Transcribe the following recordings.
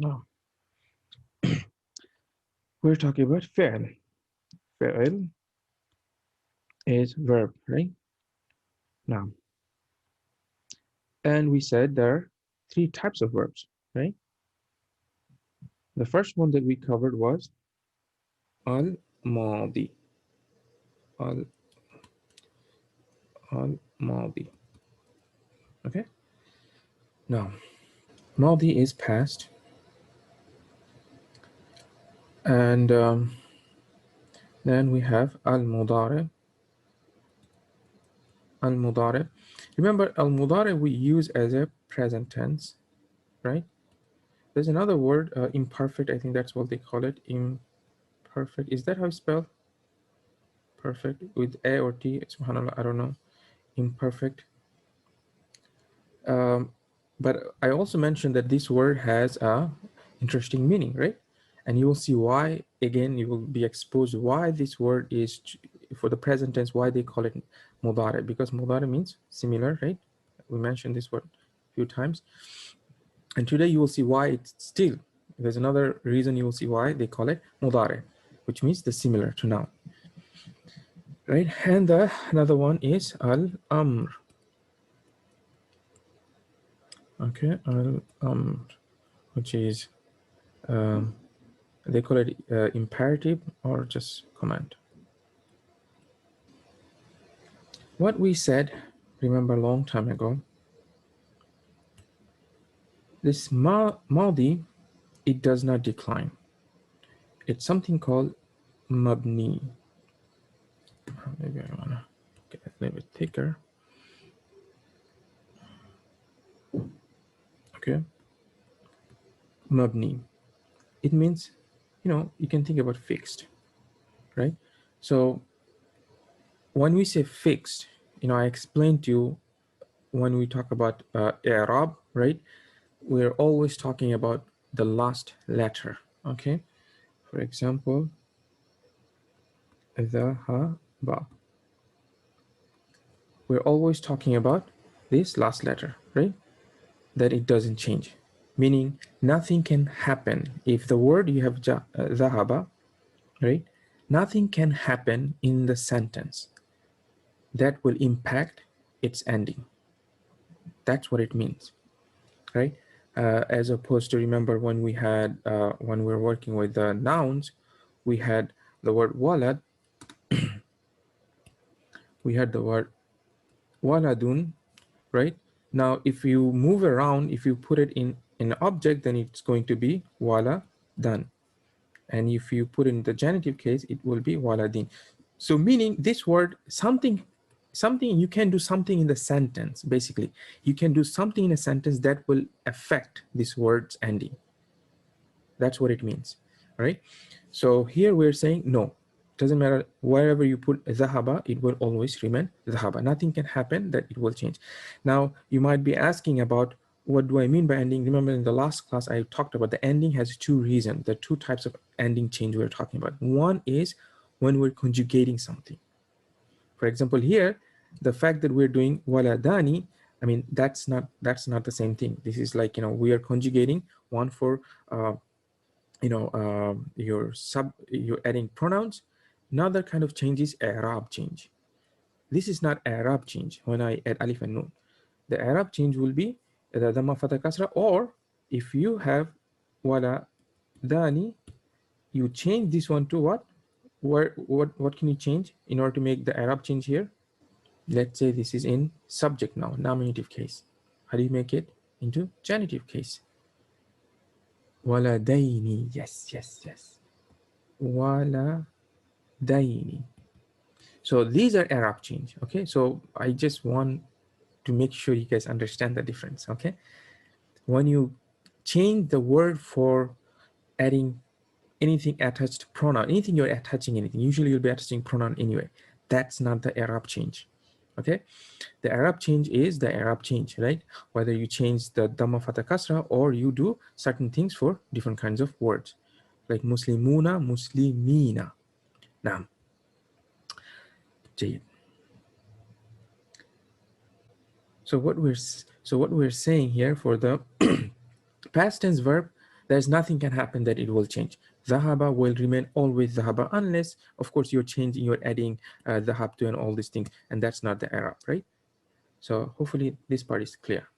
Now we're talking about فعل. فعل is verb, right? Now, and we said there are three types of verbs, right? The first one that we covered was al-madi. Al al-madi. Okay. Now, madi is past, and then we have al-mudari. Al-mudari. Remember, al-mudari we use as a present tense, right? There's another word, imperfect. I think that's what they call it. Imperfect. Is that how it's spelled? Perfect with A or T? Subhanallah, I don't know. Imperfect. But I also mentioned that this word has a interesting meaning, right? And you will see why. Again, you will be exposed why this word is for the present tense. Why they call it mudare? Because mudare means similar, right? We mentioned this word a few times. And today you will see why it's still. There's another reason you will see why they call it mudare, which means the similar to noun, right? And another one is al-amr. Okay, al-amr, which is they call it imperative or just command. What we said, remember a long time ago, this madi, it does not decline. It's something called mabni. Maybe I want to get it a little bit thicker. Okay, mabni. It means, you can think about fixed, right? So when we say fixed, I explained to you when we talk about i'rab, right? We're always talking about the last letter, okay? For example, ذهب. We're always talking about this last letter, right? That it doesn't change. Meaning nothing can happen. If the word you have ذهب, right? Nothing can happen in the sentence that will impact its ending. That's what it means, right? As opposed to, remember when we had, when we were working with the nouns, we had the word walad, we had the word waladun, right? Now, if you move around, if you put it in an object, then it's going to be wala dan. And if you put in the genitive case, it will be waladin. So meaning this word, something, you can do something in the sentence, basically. You can do something in a sentence that will affect this word's ending. That's what it means, right? So here we're saying, no, doesn't matter wherever you put dhahaba, it will always remain dhahaba. Nothing can happen that it will change. Now you might be asking about, what do I mean by ending? Remember in the last class I talked about the ending has two reasons, the two types of ending change we're talking about. One is when we're conjugating something. For example, here the fact that we're doing waladani, I mean that's not the same thing. This is like, we are conjugating one for you're adding pronouns. Another kind of change is i'rab change. This is not i'rab change. When I add alif and nun, the i'rab change will be the dhamma fatha kasra, or if you have wala dani, you change this one to what? What can you change in order to make the i'rab change here? Let's say this is in subject now, nominative case. How do you make it into genitive case? Wala daini. Yes. Wala daini. So these are Arab change. Okay, so I just want to make sure you guys understand the difference. Okay, when you change the word for adding anything attached pronoun, anything you're attaching anything, usually you'll be attaching pronoun anyway. That's not the Arab change. Okay, the Arab change is the Arab change, right? Whether you change the dhamma fatha kasra or you do certain things for different kinds of words, like muslimuna, muslimina. Now, so what we're saying here for the past tense verb, There's nothing can happen that it will change. Dhahaba will remain always dhahaba, unless, of course, you're changing, you're adding dhahab to and all these things, and that's not the Arab, right? So hopefully this part is clear.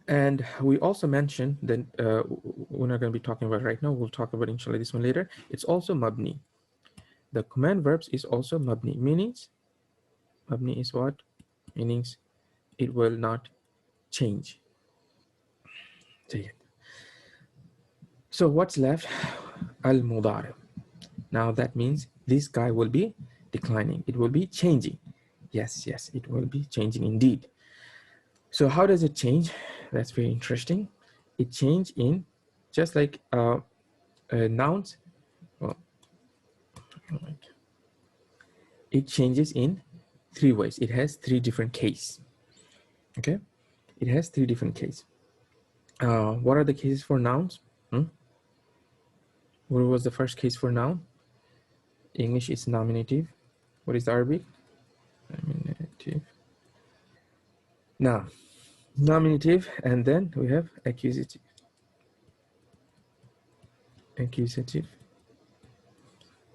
And we also mentioned that we're not going to be talking about right now. We'll talk about inshallah this one later. It's also mabni. The command verbs is also mabni. Meanings, mabni is what? Meanings it will not change. So what's left? Al-mudari. Now that means this guy will be declining. It will be changing. Yes, it will be changing indeed. So how does it change? That's very interesting. It changes in just like nouns. Well, it changes in 3 ways. It has 3 different cases. Okay, it has 3 different cases. What are the cases for nouns? What was the first case for noun? English is nominative. What is the Arabic? Nominative. Now, nominative, and then we have accusative. Accusative,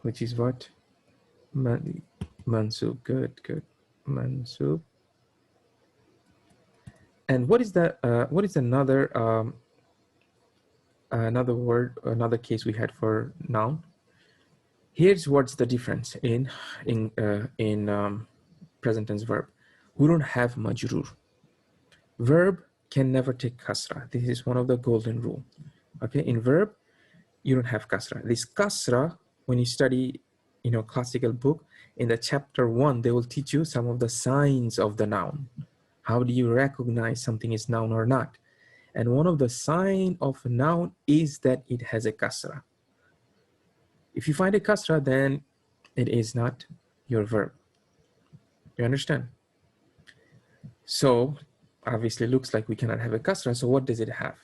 which is what? Mansub. Good. Mansub. And what is another another word, another case we had for noun? Here's what's the difference in present tense verb. We don't have majrur. Verb can never take kasra. This is one of the golden rule. Okay, in verb, you don't have kasra. This kasra, when you study, classical book, in the chapter 1, they will teach you some of the signs of the noun. How do you recognize something is noun or not? And one of the sign of a noun is that it has a kasra. If you find a kasra, then it is not your verb. You understand? So obviously looks like we cannot have a kasra. So what does it have?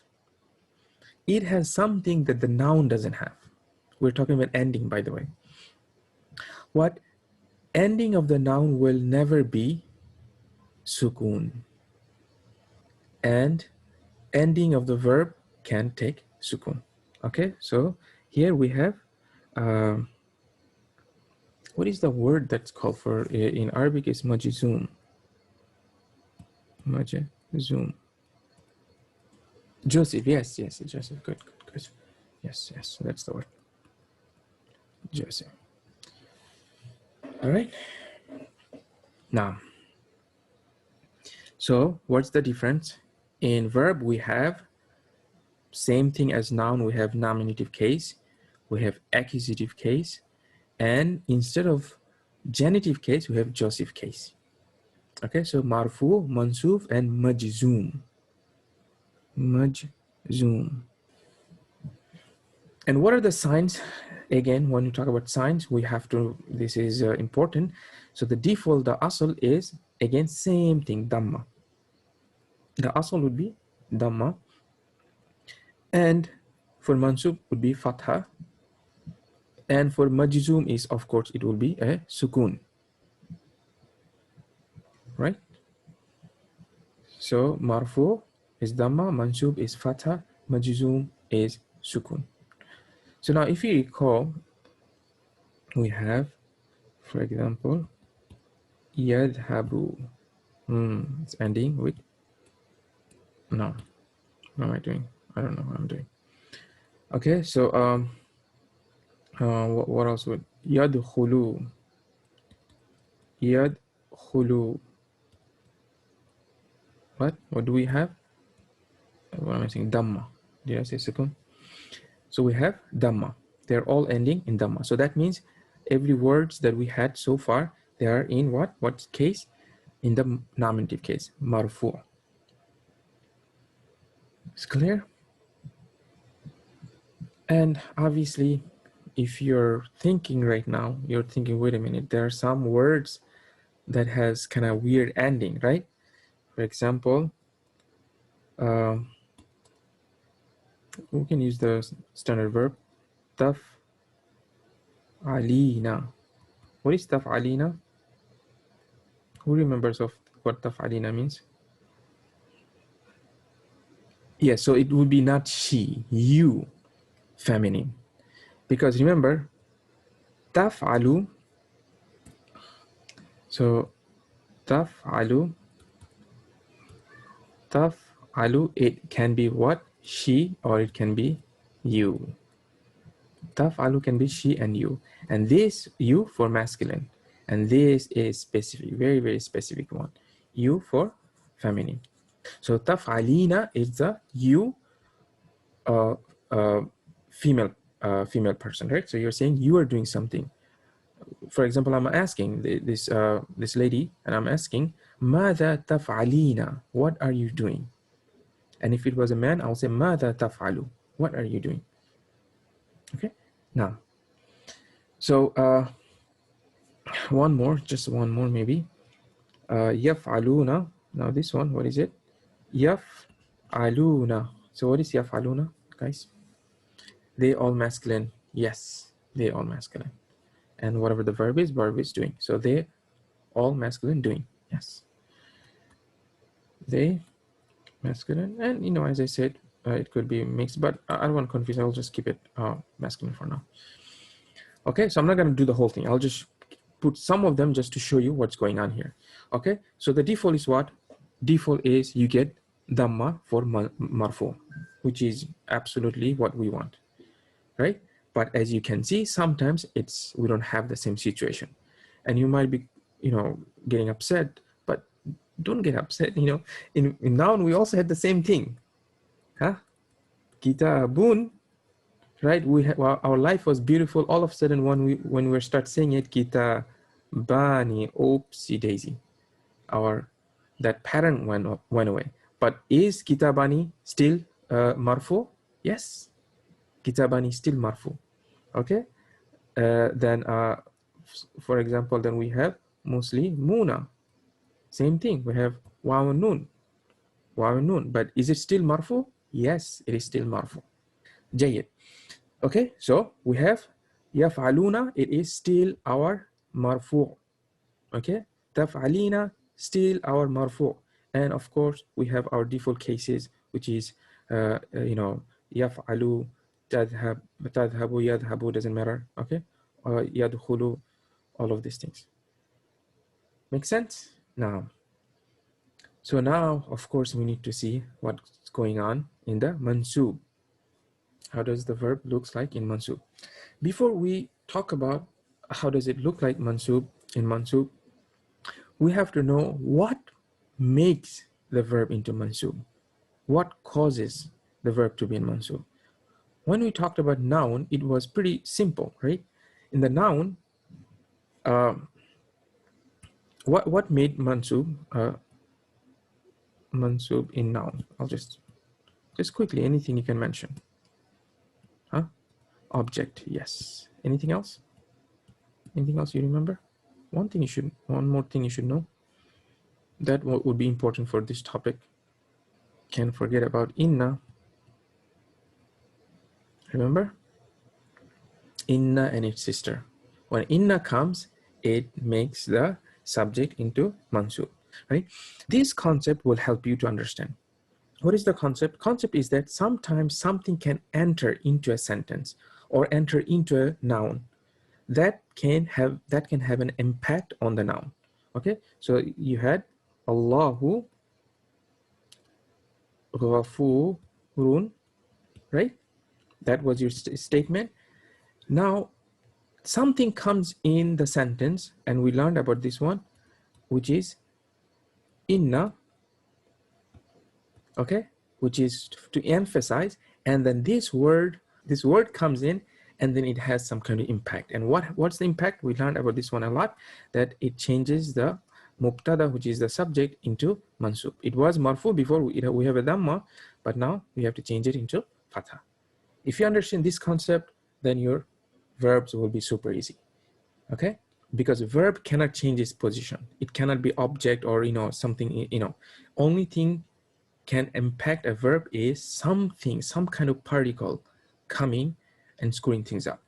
It has something that the noun doesn't have. We're talking about ending, by the way. What ending of the noun will never be sukun, and ending of the verb can take sukun. Okay, so here we have what is the word that's called for in Arabic? Is majzum. Majzum. Jussive. Yes, jussive. Good. Yes, that's the word. Jussive. All right. Now, so what's the difference? In verb, we have same thing as noun. We have nominative case, we have accusative case, and instead of genitive case, we have jussive case. Okay, so marfu, mansuf, and majzum. Majzum. And what are the signs? Again, when you talk about signs, we have to, this is important. So the default, the asl is, again, same thing, dhamma. The asl would be dhamma. And for mansub would be fatha. And for majzum is, of course, it will be a sukun. Right? So marfu is dhamma, mansub is fatha, majzum is sukun. So now if you recall, we have, for example, yadhabu. It's ending with no. What am I doing? I don't know what I'm doing. Okay, so what else would yadkhulu? Yadkhulu. What do we have? What am I saying? Dhamma. Did I say sukun? So we have dhamma. They're all ending in dhamma. So that means every words that we had so far, they are in what? What case? In the nominative case, marfu. It's clear? And obviously, if you're thinking right now, you're thinking, wait a minute, there are some words that has kind of weird ending, right? For example, we can use the standard verb, taf alina. What is taf alina? Who remembers of what taf alina means? Yes, so it would be not she, you, feminine. Because remember, taf'alu, so taf'alu, taf'alu, it can be what? She, or it can be you. Taf'alu can be she and you. And this, you for masculine. And this is specific, very, very specific one. You for feminine. So taf'alina is the you, uh, uh, female, female person, right? So you're saying you are doing something. For example, I'm asking this lady, and I'm asking, "Mada taf'alina?" What are you doing? And if it was a man, I'll say, "Mada taf'alu?" What are you doing? Okay. Now, so one more, just one more maybe. Yaf'aluna. Now this one, what is it? Yaf'aluna. So what is yaf'aluna, guys? They all masculine. Yes, they all masculine. And whatever the verb is doing. So they all masculine doing. Yes. They masculine. And, you know, as I said, it could be mixed, but I don't want to confuse. I'll just keep it masculine for now. Okay, so I'm not going to do the whole thing. I'll just put some of them just to show you what's going on here. Okay, so the default is what? Default is you get dhamma for marfu, which is absolutely what we want, right? But as you can see, sometimes we don't have the same situation, and you might be, you know, getting upset, but don't get upset. You know, in noun we also had the same thing, huh? Kitabun, right? Well, our life was beautiful. All of a sudden, when we start saying it, kita bani, oopsie daisy, that pattern went away. But is kitabani still marfu? Yes, kitabani still marfu. Okay. Then, for example, then we have muslimuna. Same thing. We have waw nun, But is it still marfu? Yes, it is still marfu. Jayyid. Okay, so we have yaf'aluna, it is still our marfu'. Okay, taf'alina, still our marfu'. And of course, we have our default cases, which is, you know, yaf'alu, tadhabu, yadhabu, doesn't matter. Okay, yadkhulu, all of these things. Make sense? Now, so now, of course, we need to see what's going on in the mansub. How does the verb looks like in mansub? Before we talk about how does it look like mansub in mansub, we have to know what makes the verb into mansub. What causes the verb to be in mansub? When we talked about noun, it was pretty simple, right? In the noun, what made mansub mansub in noun? I'll just quickly, anything you can mention. Huh? Object, yes. Anything else? Anything else you remember? One more thing you should know. That would be important for this topic. Can't forget about inna. Remember? Inna and its sister. When inna comes, it makes the subject into mansub, right? This concept will help you to understand. What is the concept? Concept is that sometimes something can enter into a sentence or enter into a noun that can have an impact on the noun. Okay, so you had Allahu ghafurun, right? That was your statement. Now, something comes in the sentence, and we learned about this one, which is inna, okay, which is to emphasize, and then this word comes in, and then it has some kind of impact. And what's the impact? We learned about this one a lot, that it changes the mubtada, which is the subject, into mansub. It was marfu before, we have a dhamma, but now we have to change it into fatha. If you understand this concept, then your verbs will be super easy. Okay, because a verb cannot change its position. It cannot be object or, you know, something, you know. Only thing can impact a verb is something, some kind of particle coming and screwing things up.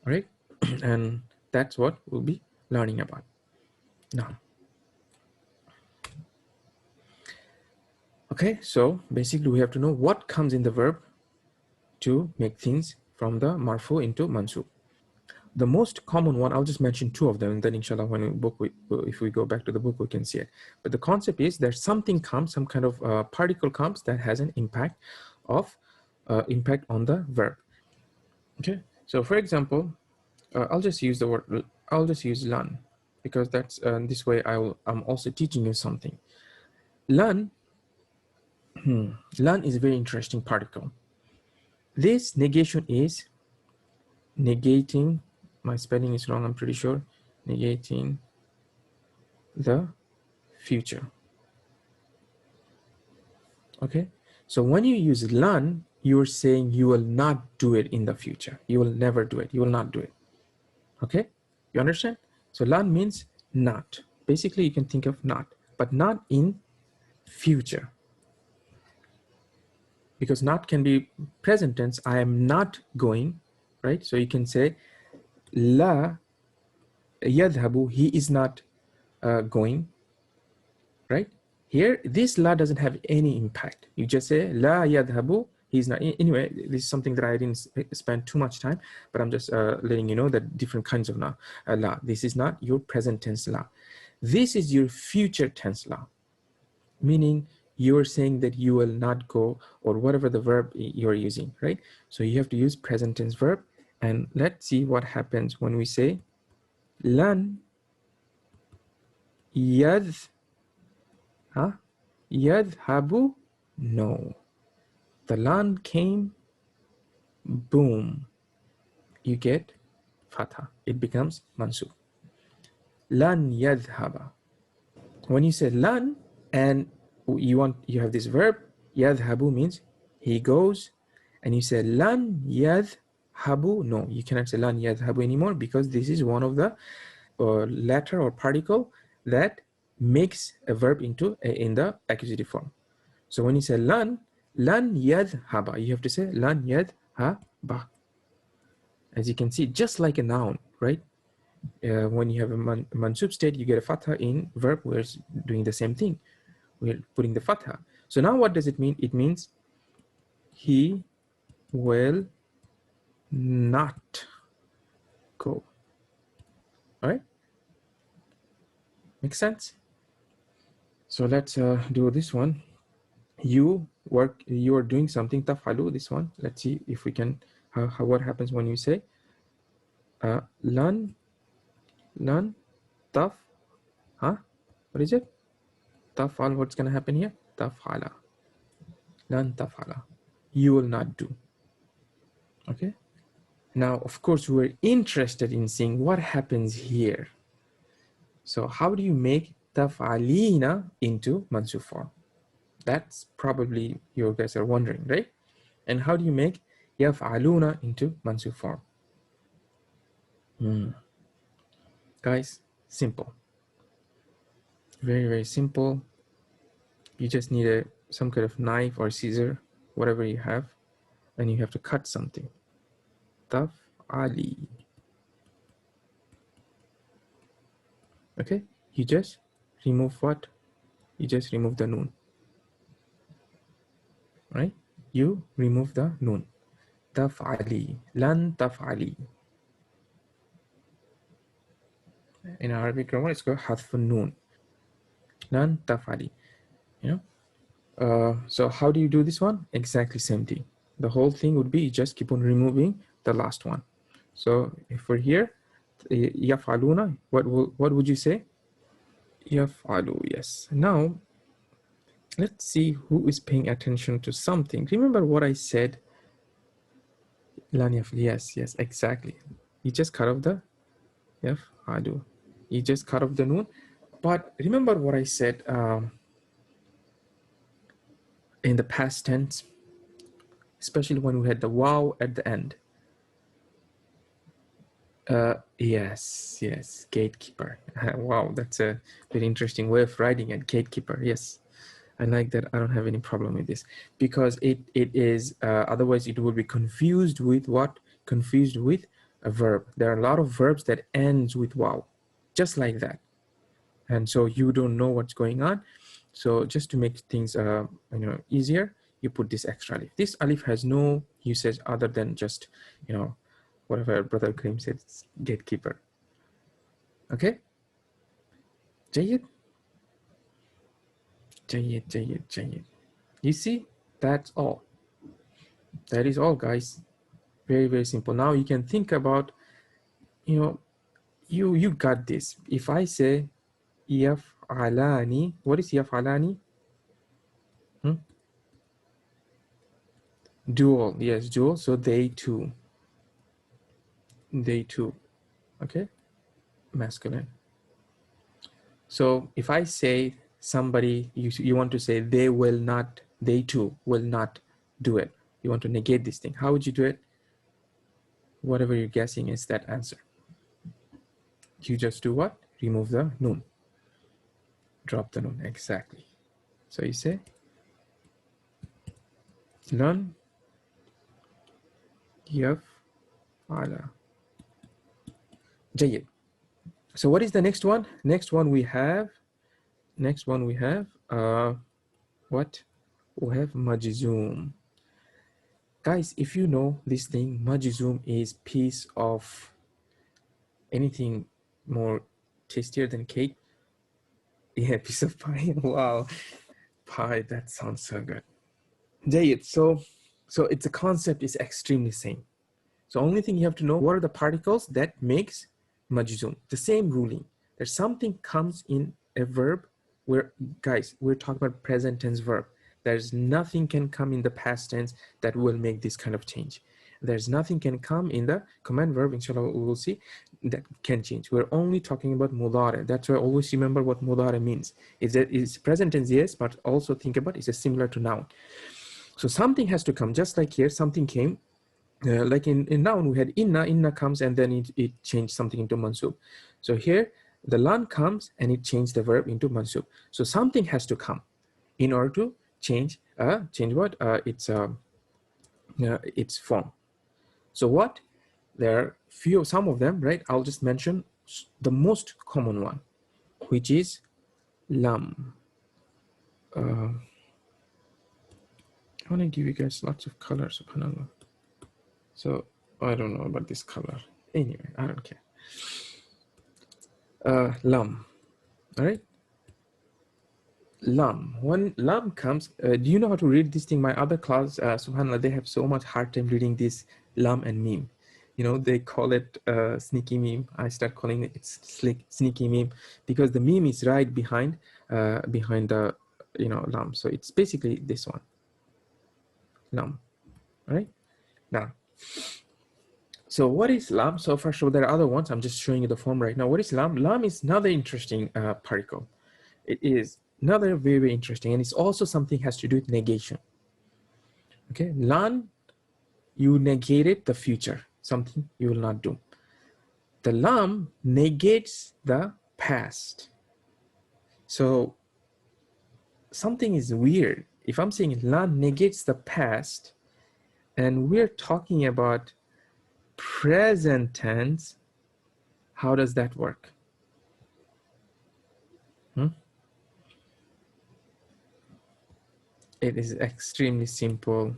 All right, and that's what we'll be learning about now. Okay, so basically we have to know what comes in the verb to make things from the marfu into mansub. The most common one, I'll just mention two of them, and then inshallah when if we go back to the book, we can see it. But the concept is that something comes, some kind of particle comes that has an impact on the verb. Okay, so for example, I'll just use lan, because that's this way I'm also teaching you something. Lan, lan is a very interesting particle. This negation is negating, my spelling is wrong, I'm pretty sure, negating the future. Okay, so when you use lan, you're saying you will not do it in the future. You will never do it. You will not do it. Okay, you understand? So lan means not. Basically, you can think of not, but not in future. Because not can be present tense. I am not going, right? So you can say la yadhabu, he is not going, right? Here, this la doesn't have any impact. You just say la yadhabu, he's not. Anyway, this is something that I didn't spend too much time, but I'm just letting you know that different kinds of la. This is not your present tense la. This is your future tense la, meaning you're saying that you will not go, or whatever the verb you're using, right? So you have to use present tense verb. And let's see what happens when we say lan yadhabu. No. The lan came, boom. You get fatha. It becomes mansub. Lan yadhaba. When you say lan and you have this verb, yadhabu means he goes, and you say lan yadhabu. No, you cannot say lan yadhabu anymore, because this is one of the letter or particle that makes a verb into in the accusative form. So when you say lan yadhaba, you have to say lan yadhaba. As you can see, just like a noun, right? When you have a mansub state, you get a fatha in verb. We're doing the same thing. We're putting the fatha. So now what does it mean? It means he will not go. All right? Makes sense? So let's do this one. You are doing something, tafalu, this one. Let's see if we can, what happens when you say lan taf, what is it? Tafal, what's going to happen here? Tafala. Lan tafala. You will not do. Okay. Now, of course, we're interested in seeing what happens here. So how do you make tafalina into mansub form? That's probably you guys are wondering, right? And how do you make yaf'aluna into mansub form? Guys, simple. Very, very simple. You just need some kind of knife or scissor, whatever you have, and you have to cut something. Taf'ali. Okay, you just remove what? You just remove the noon. Right? You remove the noon. Taf'ali. Lan taf'ali. In Arabic grammar, it's called hadf noon. Lan taf'ali. You know? So how do you do this one? Exactly same thing. The whole thing would be you just keep on removing the last one. So if we're here, yaf'aluna, what would you say? Yaf'alu, yes. Now, let's see who is paying attention to something. Remember what I said? Lan yaf'al, yes, exactly. You just cut off the yaf'alu. You just cut off the noon. But remember what I said in the past tense, especially when we had the waw at the end. Yes, gatekeeper. Wow, that's a very interesting way of writing it, gatekeeper. Yes, I like that. I don't have any problem with this, because it is, otherwise it would be confused with what? Confused with a verb. There are a lot of verbs that ends with waw, just like that. And so you don't know what's going on. So just to make things easier, you put this extra alif. This alif has no usage other than just whatever brother Karim said, gatekeeper. Okay. جيد جيد جيد جيد. You see, that's all. That is all, guys. Very, very simple. Now you can think about, you got this. If I say يفعلاني, what is يفعلاني? Dual. Yes, dual. So they too. They too. Okay. Masculine. So if I say somebody, you want to say they will not, they too will not do it. You want to negate this thing. How would you do it? Whatever you're guessing is that answer. You just do what? Remove the noon. Drop the noon. Exactly. So you say لن يفعل. جيد. So what is the next one? Next one we have what? We have majzum. Guys, if you know this thing, majzum is piece of anything more tastier than cake. Yeah, piece of pie. Wow. Pie, that sounds so good. Jayid. So it's the concept is extremely same. So only thing you have to know, what are the particles that makes majzum? The same ruling. There's something comes in a verb where, guys, we're talking about present tense verb. There's nothing can come in the past tense that will make this kind of change. There's nothing can come in the command verb, inshallah, we will see, that can change. We're only talking about mudare. That's why always remember what mudare means. It's present tense, yes, but also think about it's similar to noun. So something has to come, just like here, something came. Like in noun, we had inna comes, and then it changed something into mansub. So here, the lan comes, and it changed the verb into mansub. So something has to come in order to change what? Its form. So what? There are some of them, right? I'll just mention the most common one, which is lam. I want to give you guys lots of colors, subhanAllah. So I don't know about this color. Anyway, I don't care. Lam. All right. Lam. When lam comes, do you know how to read this thing? My other class, subhanAllah, they have so much hard time reading this lam and meme. They call it sneaky meme. I start calling it sneaky meme because the meme is right behind the lam. So it's basically this one. Lam. All right. Now. So what is lam? So first of all, there are other ones. I'm just showing you the form right now. What is lam? Lam is another interesting particle. It is another very, very interesting. And it's also something has to do with negation. Okay, lan, you negated the future, something you will not do. The lam negates the past. So something is weird. If I'm saying lan negates the past, and we're talking about present tense, how does that work? It is extremely simple.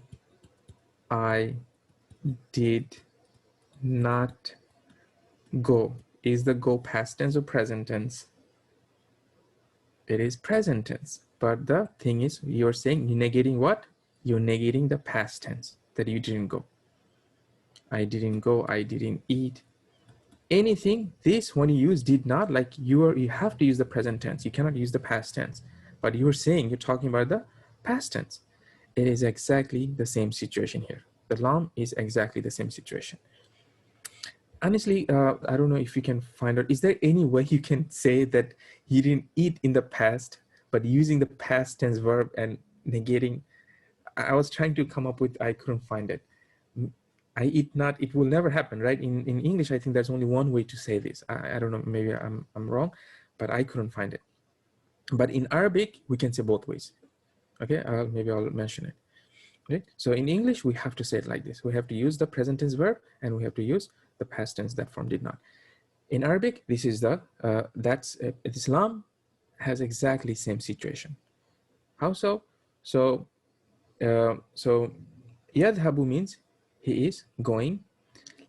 I did not go. Is the go past tense or present tense? It is present tense. But the thing is, you're saying you're negating what? You're negating the past tense, that you didn't go. I didn't go, I didn't eat. Anything, this when you use did not, like you have to use the present tense. You cannot use the past tense. But you're saying, you're talking about the past tense. It is exactly the same situation here. The lam is exactly the same situation. Honestly, I don't know if you can find out, is there any way you can say that he didn't eat in the past, but using the past tense verb and negating? I was trying to come up with, I couldn't find it. I eat not, it will never happen, right? In English, I think there's only one way to say this. I don't know, maybe I'm wrong, but I couldn't find it. But in Arabic, we can say both ways. Okay, maybe I'll mention it. Okay, so in English, we have to say it like this. We have to use the present tense verb, and we have to use the past tense, that form did not. In Arabic, this is the, Islam has exactly same situation. How so? So yadhabu means he is going.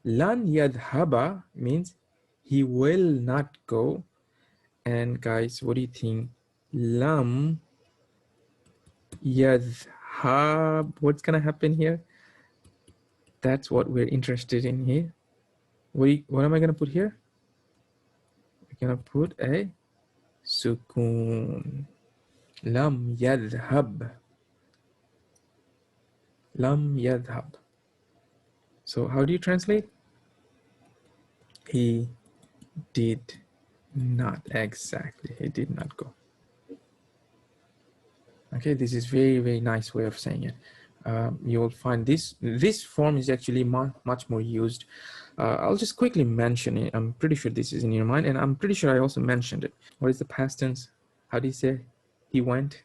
Lan yadhaba means he will not go. And guys, what do you think? Lam yadhab. What's gonna happen here? That's what we're interested in here. What am I gonna put here? We're gonna put a sukun. Lam yadhab. Lam yadhab. So how do you translate? He did not. Exactly. He did not go. Okay, this is very nice way of saying it. You will find this form is actually much more used. I'll just quickly mention it. I'm pretty sure this is in your mind, and I'm pretty sure I also mentioned it. What is the past tense? How do you say he went?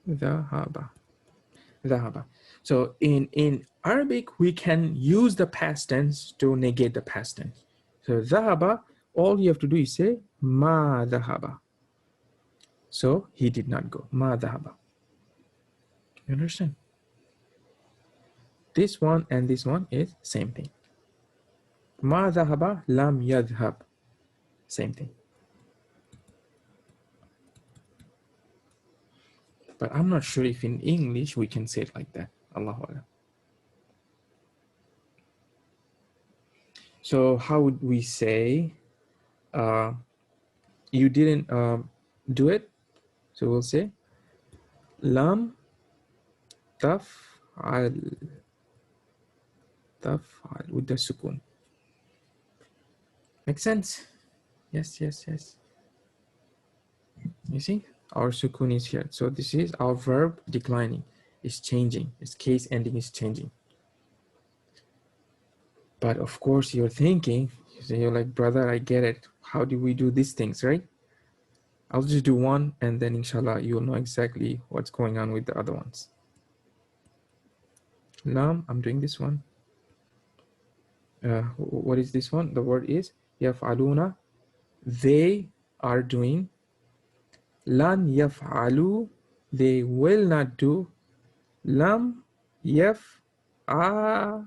Dhahaba. Dhahaba. So in Arabic, we can use the past tense to negate the past tense. So dhahaba, all you have to do is say ma dhahaba. So he did not go. Ma dhahaba. You understand? This one and this one is same thing. Ma dhahaba lam yadhhab. Same thing. But I'm not sure if in English we can say it like that. Allahu Akbar. So how would we say you didn't do it? So we'll say lam taf'al with the sukun. Make sense? Yes. You see, our sukun is here. So this is our verb declining. It's changing. Its case ending is changing. But of course, you're thinking, you're like, brother, I get it. How do we do these things, right? I'll just do one, and then inshallah, you'll know exactly what's going on with the other ones. Lam, I'm doing this one. What is this one? The word is yaf'aluna. They are doing. Lan yaf'alu. They will not do. Lam yaf'a.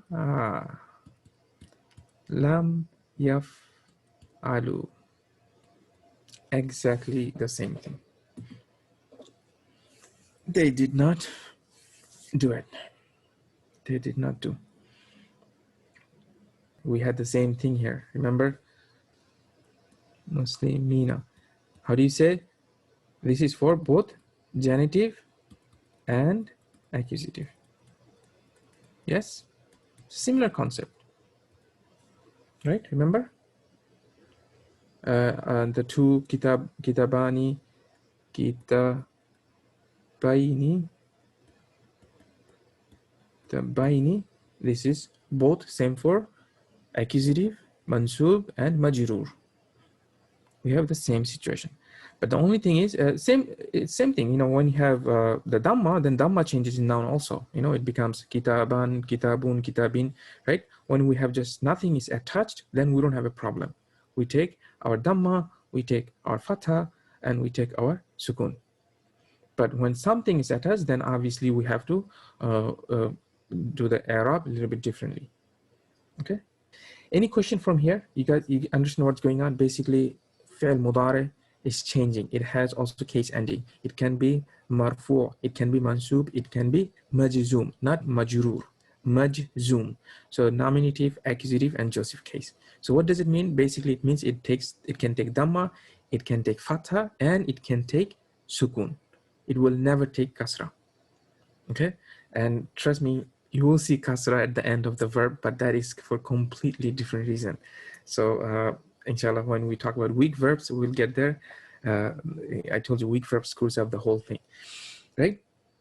Lam yaf'alu. Exactly the same thing. They did not do it. They did not do. We had the same thing here. Remember? Muslimina. How do you say? This is for both genitive and accusative. Yes? Similar concept. Right? Remember? The two kitabani, tabaini. This is both same for accusative, mansub, and majrur. We have the same situation. But the only thing is, same thing, you know, when you have the Dhamma, then Dhamma changes in noun also. You know, it becomes kitaban, kitabun, kitabin, right? When we have just nothing is attached, then we don't have a problem. We take our Dhamma, we take our Fatha, and we take our Sukun. But when something is attached, then obviously we have to do the Arab a little bit differently. Okay? Any question from here? You guys, you understand what's going on? Basically, fi'l mudari is changing. It has also case ending. It can be marfu', it can be mansub, it can be majzum, not majrur, majzum. So nominative, accusative, and jussive case. So what does it mean? Basically, it means it can take dhamma, it can take fatha, and it can take sukun. It will never take kasra. Okay? And trust me, you will see kasra at the end of the verb, but that is for completely different reason. So inshallah, when we talk about weak verbs, we'll get there. I told you weak verbs screws up the whole thing, right?